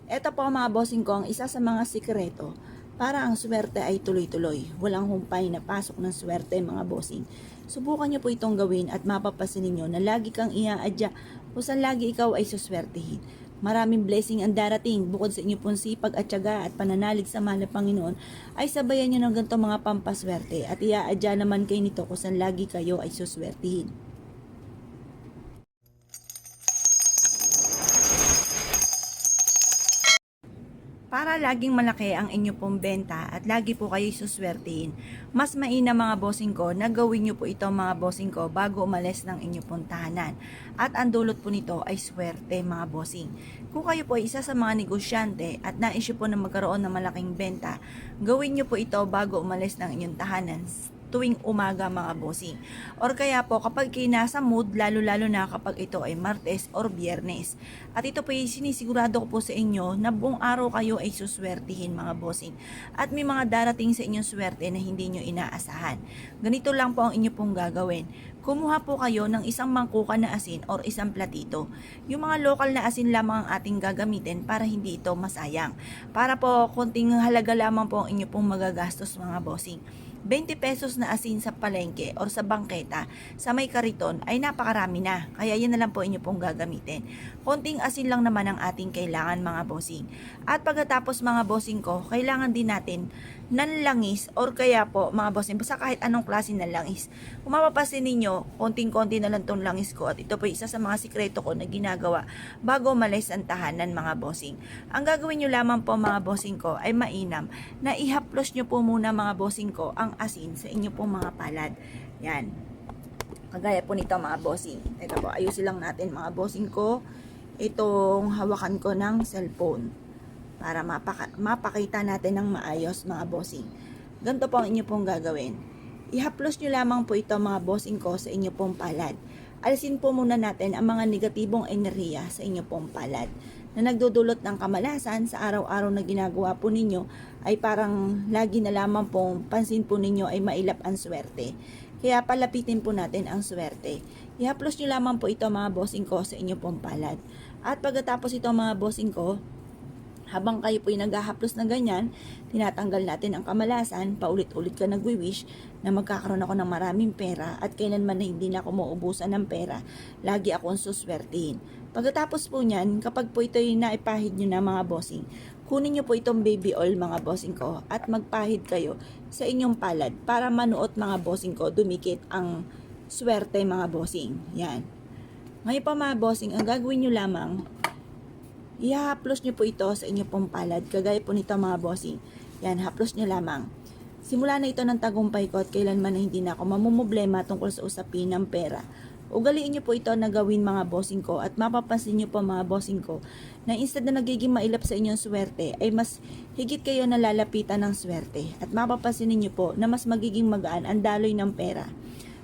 Eto po mga bossing ko, ang isa sa mga sikreto para ang swerte ay tuloy-tuloy. Walang humpay na pasok ng swerte mga bossing. Subukan nyo po itong gawin at mapapasin ninyo na lagi kang ia-adya kung saan lagi ikaw ay suswertehin. Maraming blessing ang darating bukod sa inyo pong sipag at tiyaga at pananalig sa mahal na Panginoon ay sabayan nyo ng ganito mga pampaswerte at ia-adya naman kayo nito kung saan lagi kayo ay suswertehin. Para laging malaki ang inyo pong benta at lagi po kayo suswertehin, mas mainam mga bossing ko na gawin nyo po ito mga bossing ko bago umalis ng inyo pong tahanan. At ang dulot po nito ay swerte mga bossing. Kung kayo po ay isa sa mga negosyante at nais po na magkaroon ng malaking benta, gawin nyo po ito bago umalis ng inyong tahanan tuwing umaga mga bossing. Or kaya po kapag kayo nasa mood, lalo-lalo na kapag ito ay Martes or Biyernes. At ito po ay sinisigurado ko po sa inyo na buong araw kayo ay suswertihin mga bossing. At may mga darating sa inyong swerte na hindi nyo inaasahan. Ganito lang po ang inyo pong gagawin. Kumuha po kayo ng isang mangkuka na asin or isang platito. Yung mga local na asin lamang ang ating gagamitin para hindi ito masayang. Para po konting halaga lamang po ang inyo pong magagastos mga bossing. 20 pesos na asin sa palengke or sa bangketa sa may kariton ay napakarami na. Kaya yan na lang po inyo pong gagamitin. Konting asin lang naman ang ating kailangan mga bossing. At pagkatapos mga bossing ko, kailangan din natin ng langis or kaya po mga bossing, basta kahit anong klase ng langis. Kung mapapasin ninyo, konting-konti na lang tong langis ko at ito po isa sa mga sikreto ko na ginagawa bago umalis ang tahanan mga bossing. Ang gagawin nyo lamang po mga bossing ko ay mainam na ihaplos nyo po muna mga bossing ko ang asin sa inyo pong mga palad. Yan. Kagaya po nito mga bossing. Teka po, ayusin lang natin mga bossing ko itong hawakan ko ng cellphone para mapakita natin ng maayos mga bossing. Ganito po ang inyo pong gagawin. Ihaplos nyo lamang po ito mga bossing ko sa inyo pong palad. Alisin po muna natin ang mga negatibong enerhiya sa inyo pong palad na nagdudulot ng kamalasan sa araw-araw na ginagawa po ninyo ay parang lagi na lamang pong pansin po ninyo ay mailap ang swerte. Kaya palapitin po natin ang swerte. Ihaplos nyo lamang po ito mga bossing ko sa inyo pong palad. At pagkatapos ito mga bossing ko, habang kayo po yung naghahaplos na ganyan, tinatanggal natin ang kamalasan, paulit-ulit ka nagwi-wish na magkakaroon ako ng maraming pera at kailanman na hindi na ako mauubusan ng pera, lagi akong suswertihin. Pagkatapos po niyan, kapag po ito yung naipahid nyo na mga bossing, kunin nyo po itong baby oil mga bossing ko at magpahid kayo sa inyong palad para manuot mga bossing ko, dumikit ang swerte mga bossing. Yan. Ngayon pa mga bossing, ang gagawin nyo lamang, ihahaplos nyo po ito sa inyo pong palad. Kagaya po nito mga bossing. Yan, haplos nyo lamang. Simula na ito ng tagumpay ko at kailanman na hindi na ako mamumblema tungkol sa usapin ng pera. Ugaliin nyo po ito na gawin mga bossing ko at mapapansin nyo po mga bossing ko na instead na nagiging mailap sa inyong swerte ay mas higit kayo nalalapitan ng swerte at mapapansin niyo po na mas magiging magaan ang daloy ng pera.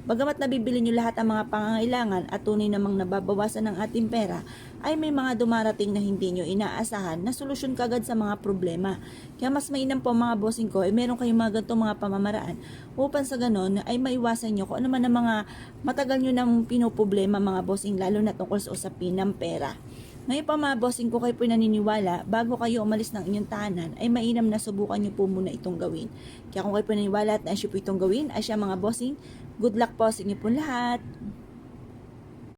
Bagamat nabibili nyo lahat ang mga pangangailangan at tunay namang nababawasan ng ating pera, ay may mga dumarating na hindi nyo inaasahan na solusyon kagad sa mga problema. Kaya mas mainam po mga bossing ko ay meron kayong mga ganitong mga pamamaraan upang sa ganon ay maiwasan nyo kung ano man ang mga matagal nyo nang pinoproblema mga bossing lalo na tungkol sa usapin ng pera. Ngayon pa mga bossing ko kayo po naniniwala, bago kayo umalis ng inyong tahanan, ay mainam na subukan nyo po muna itong gawin. Kaya kung kayo po naniniwala at naisyo po itong gawin, ay siya mga bossing, good luck po sa inyo po lahat.